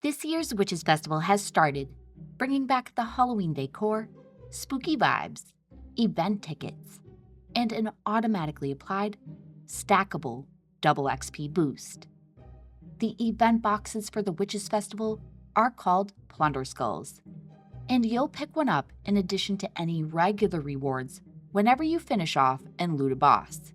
This year's Witches Festival has started, bringing back the Halloween decor, spooky vibes, event tickets, and an automatically applied, stackable double XP boost. The event boxes for the Witches Festival are called Plunder Skulls, and you'll pick one up in addition to any regular rewards whenever you finish off and loot a boss.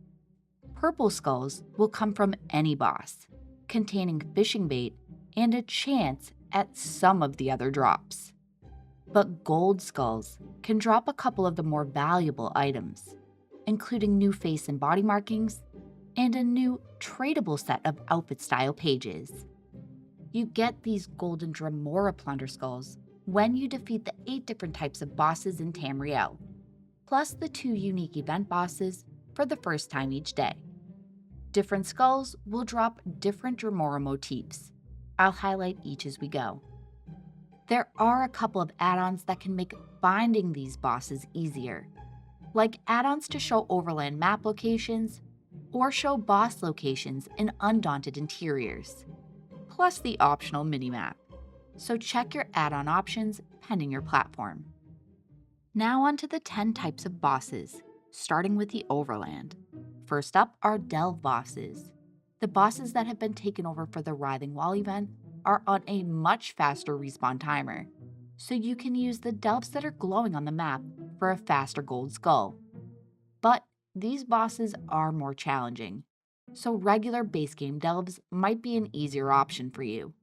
Purple Skulls will come from any boss, containing fishing bait and a chance at some of the other drops. But Gold Skulls can drop a couple of the more valuable items, including new face and body markings and a new tradable set of outfit style pages. You get these golden Dremora Plunder Skulls when you defeat the 8 different types of bosses in Tamriel, plus the 2 unique event bosses for the first time each day. Different skulls will drop different Dremora motifs. I'll highlight each as we go. There are a couple of add-ons that can make finding these bosses easier, like add-ons to show Overland map locations or show boss locations in Undaunted interiors, plus the optional minimap. So check your add-on options pending your platform. Now on to the 10 types of bosses, starting with the Overland. First up are Delve bosses. The bosses that have been taken over for the Writhing Wall Event are on a much faster respawn timer, so you can use the delves that are glowing on the map for a faster gold skull. But these bosses are more challenging, so regular base game delves might be an easier option for you.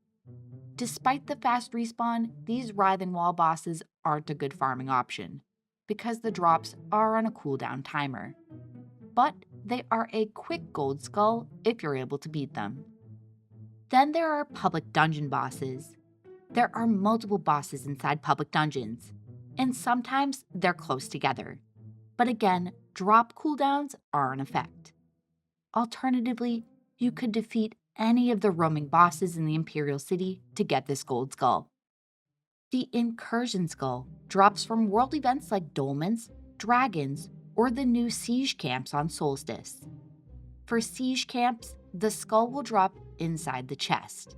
Despite the fast respawn, these Writhing Wall bosses aren't a good farming option, because the drops are on a cooldown timer. But they are a quick gold skull if you're able to beat them. Then there are public dungeon bosses. There are multiple bosses inside public dungeons, and sometimes they're close together. But again, drop cooldowns are in effect. Alternatively, you could defeat any of the roaming bosses in the Imperial City to get this gold skull. The Incursion Skull drops from world events like dolmens, dragons, or the new siege camps on Solstice. For siege camps, the skull will drop inside the chest.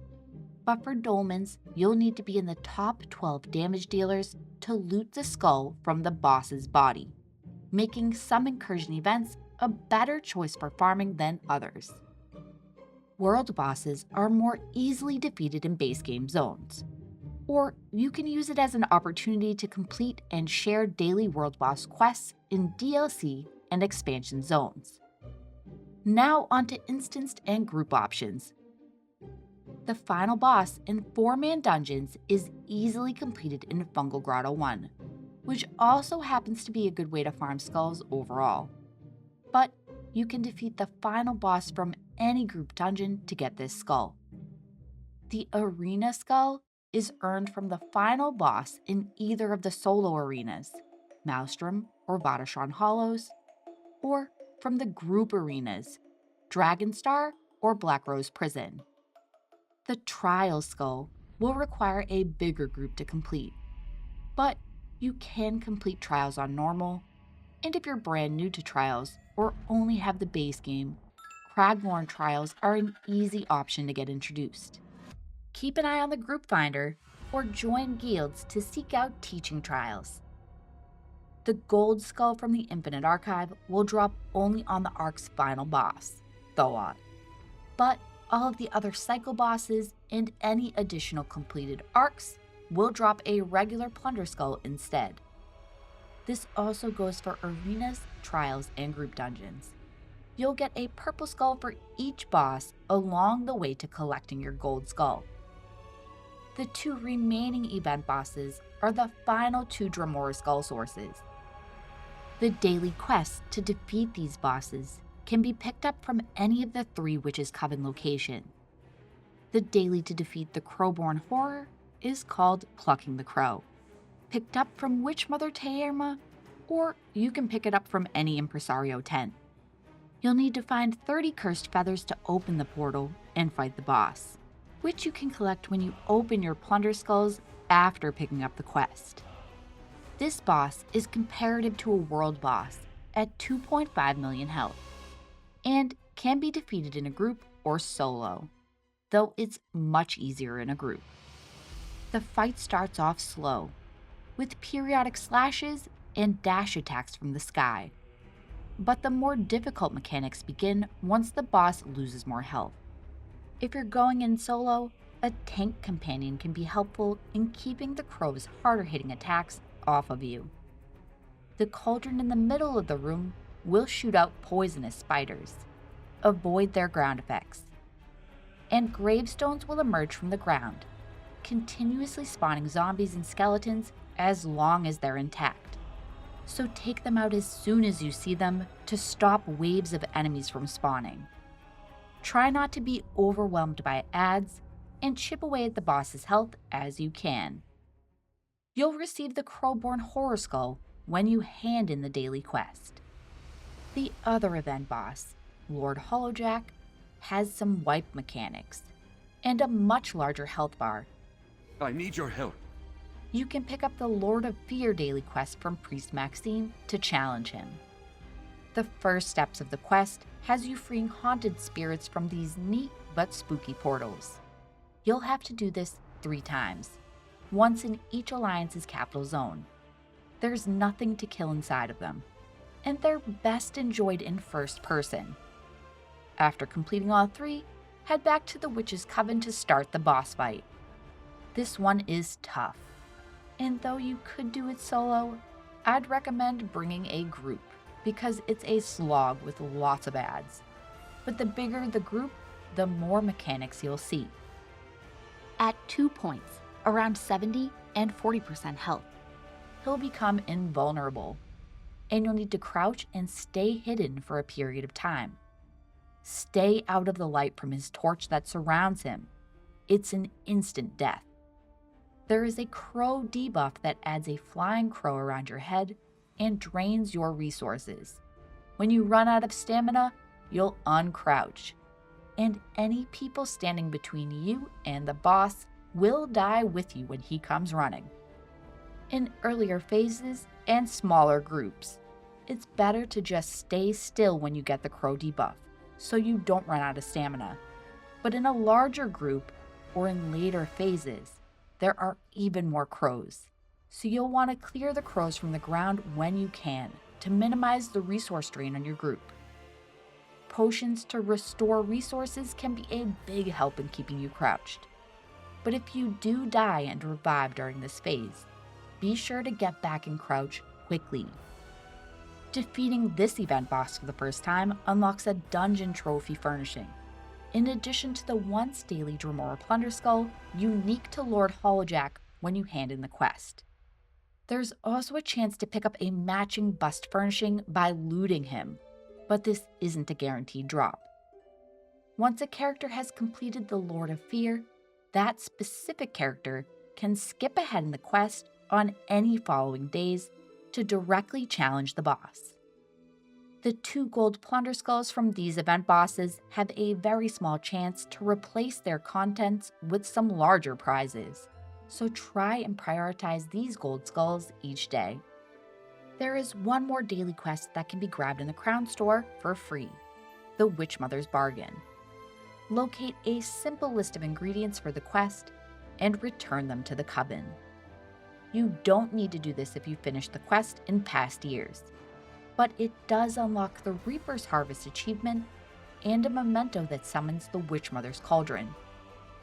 But for dolmens, you'll need to be in the top 12 damage dealers to loot the skull from the boss's body, making some incursion events a better choice for farming than others. World bosses are more easily defeated in base game zones, or you can use it as an opportunity to complete and share daily world boss quests in DLC and expansion zones. Now onto instanced and group options. The final boss in 4-man dungeons is easily completed in Fungal Grotto 1, which also happens to be a good way to farm skulls overall. But you can defeat the final boss from any group dungeon to get this skull. The Arena Skull is earned from the final boss in either of the solo arenas, Maelstrom or Vatashran Hollows, or from the group arenas, Dragonstar or Black Rose Prison. The Trial Skull will require a bigger group to complete, but you can complete trials on normal, and if you're brand new to trials or only have the base game, Crowborne trials are an easy option to get introduced. Keep an eye on the group finder or join guilds to seek out teaching trials. The Gold Skull from the Infinite Archive will drop only on the Ark's final boss, Thoat, but all of the other cycle bosses and any additional completed arcs will drop a regular Plunder Skull instead. This also goes for arenas, trials, and group dungeons. You'll get a purple skull for each boss along the way to collecting your gold skull. The 2 remaining event bosses are the final 2 Dremora skull sources. The daily quests to defeat these bosses can be picked up from any of the 3 Witches Coven locations. The daily to defeat the Crowborne Horror is called Plucking the Crow, picked up from Witchmother Taerma, or you can pick it up from any Impresario tent. You'll need to find 30 cursed feathers to open the portal and fight the boss, which you can collect when you open your Plunder Skulls after picking up the quest. This boss is comparative to a world boss at 2.5 million health, and can be defeated in a group or solo, though it's much easier in a group. The fight starts off slow, with periodic slashes and dash attacks from the sky. But the more difficult mechanics begin once the boss loses more health. If you're going in solo, a tank companion can be helpful in keeping the crow's harder-hitting attacks off of you. The cauldron in the middle of the room will shoot out poisonous spiders. Avoid their ground effects. And gravestones will emerge from the ground, continuously spawning zombies and skeletons as long as they're intact. So take them out as soon as you see them to stop waves of enemies from spawning. Try not to be overwhelmed by ads and chip away at the boss's health as you can. You'll receive the Crowborne Horror Skull when you hand in the daily quest. The other event boss, Lord Hollowjack, has some wipe mechanics and a much larger health bar. I need your help. You can pick up the Lord of Fear daily quest from Priest Maxine to challenge him. The first steps of the quest has you freeing haunted spirits from these neat but spooky portals. You'll have to do this 3 times, once in each Alliance's capital zone. There's nothing to kill inside of them, and they're best enjoyed in first person. After completing all 3, head back to the Witch's Coven to start the boss fight. This one is tough, and though you could do it solo, I'd recommend bringing a group because it's a slog with lots of ads. But the bigger the group, the more mechanics you'll see. At 2 points, around 70 and 40% health, he'll become invulnerable, and you'll need to crouch and stay hidden for a period of time. Stay out of the light from his torch that surrounds him. It's an instant death. There is a crow debuff that adds a flying crow around your head and drains your resources. When you run out of stamina, you'll uncrouch, and any people standing between you and the boss will die with you when he comes running. In earlier phases and smaller groups, it's better to just stay still when you get the crow debuff, so you don't run out of stamina. But in a larger group, or in later phases, there are even more crows. So you'll want to clear the crows from the ground when you can, to minimize the resource drain on your group. Potions to restore resources can be a big help in keeping you crouched. But if you do die and revive during this phase, be sure to get back and crouch quickly. Defeating this event boss for the first time unlocks a dungeon trophy furnishing, in addition to the once daily Dremora Plunder Skull unique to Lord Hollowjack when you hand in the quest. There's also a chance to pick up a matching bust furnishing by looting him, but this isn't a guaranteed drop. Once a character has completed the Lord of Fear, that specific character can skip ahead in the quest on any following days to directly challenge the boss. The 2 gold Plunder Skulls from these event bosses have a very small chance to replace their contents with some larger prizes, so try and prioritize these gold skulls each day. There is one more daily quest that can be grabbed in the Crown Store for free, the Witchmother's Bargain. Locate a simple list of ingredients for the quest and return them to the Coven. You don't need to do this if you finished the quest in past years, but it does unlock the Reaper's Harvest achievement and a memento that summons the Witchmother's Cauldron.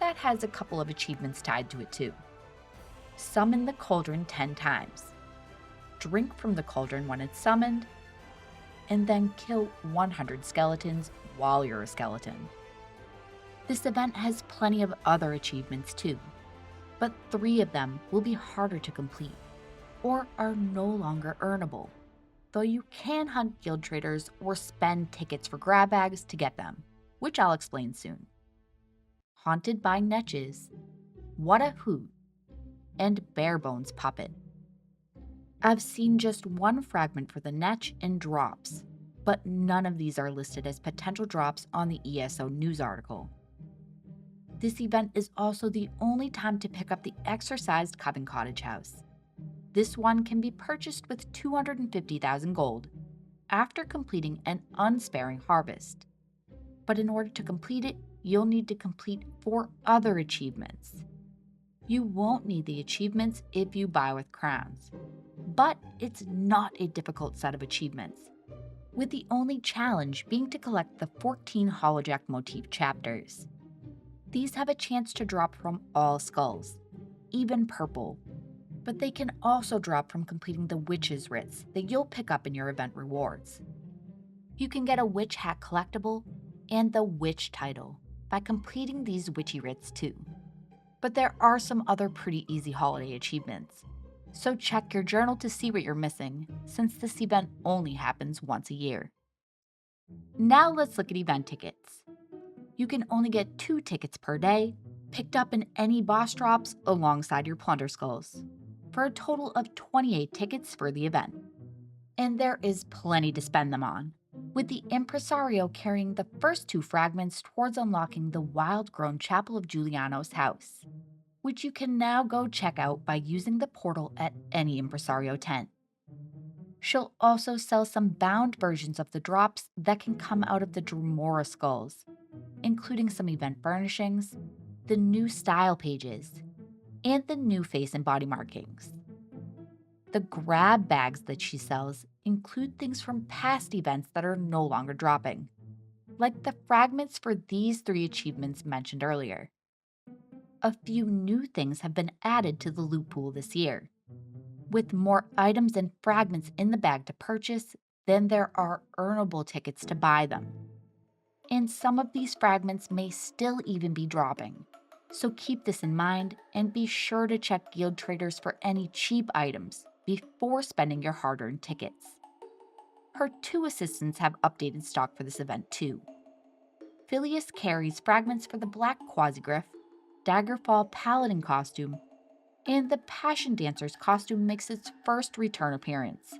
That has a couple of achievements tied to it too. Summon the cauldron 10 times. Drink from the cauldron when it's summoned, and then kill 100 skeletons while you're a skeleton. This event has plenty of other achievements too, but 3 of them will be harder to complete, or are no longer earnable, though you can hunt guild traders or spend tickets for grab bags to get them, which I'll explain soon. Haunted by Netches, What a Hoot, and Barebones Puppet. I've seen just 1 fragment for the Netch and drops, but none of these are listed as potential drops on the ESO news article. This event is also the only time to pick up the Exorcised Coven Cottage house. This one can be purchased with 250,000 gold after completing an Unsparing harvest. But in order to complete it, you'll need to complete 4 other achievements. You won't need the achievements if you buy with crowns, but it's not a difficult set of achievements, with the only challenge being to collect the 14 Hollowjack motif chapters. These have a chance to drop from all skulls, even purple, but they can also drop from completing the witch's writs that you'll pick up in your event rewards. You can get a witch hat collectible and the witch title by completing these witchy writs too. But there are some other pretty easy holiday achievements, so check your journal to see what you're missing, since this event only happens once a year. Now let's look at event tickets. You can only get 2 tickets per day, picked up in any boss drops alongside your Plunder Skulls, for a total of 28 tickets for the event. And there is plenty to spend them on, with the Impresario carrying the first 2 fragments towards unlocking the wild-grown Chapel of Giuliano's house, which you can now go check out by using the portal at any Impresario tent. She'll also sell some bound versions of the drops that can come out of the Dremora skulls, including some event furnishings, the new style pages, and the new face and body markings. The grab bags that she sells include things from past events that are no longer dropping, like the fragments for these 3 achievements mentioned earlier. A few new things have been added to the loot pool this year, with more items and fragments in the bag to purchase than there are earnable tickets to buy them. And some of these fragments may still even be dropping, so keep this in mind and be sure to check guild traders for any cheap items before spending your hard-earned tickets. Her 2 assistants have updated stock for this event too. Philius carries fragments for the Black Quasigriff, Daggerfall Paladin costume, and the Passion Dancer's costume makes its first return appearance.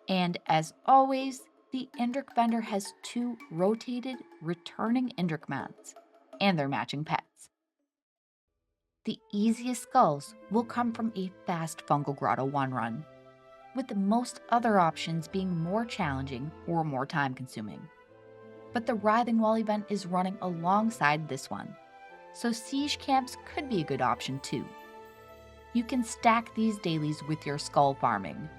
And as always, the Indrik vendor has 2 rotated, returning Indrik mounts and their matching pets. The easiest skulls will come from a fast Fungal Grotto 1 run, with most other options being more challenging or more time-consuming. But the Writhing Wall event is running alongside this one, so siege camps could be a good option too. You can stack these dailies with your skull farming,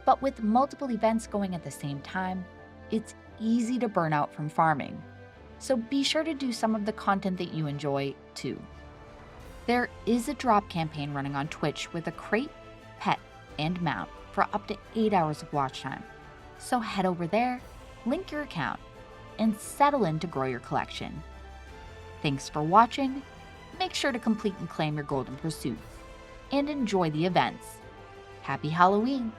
but with multiple events going at the same time, it's easy to burn out from farming, so be sure to do some of the content that you enjoy too. There is a drop campaign running on Twitch with a crate, pet, and mount for up to 8 hours of watch time, so head over there, link your account, and settle in to grow your collection. Thanks for watching. Make sure to complete and claim your golden pursuits, and enjoy the events. Happy Halloween!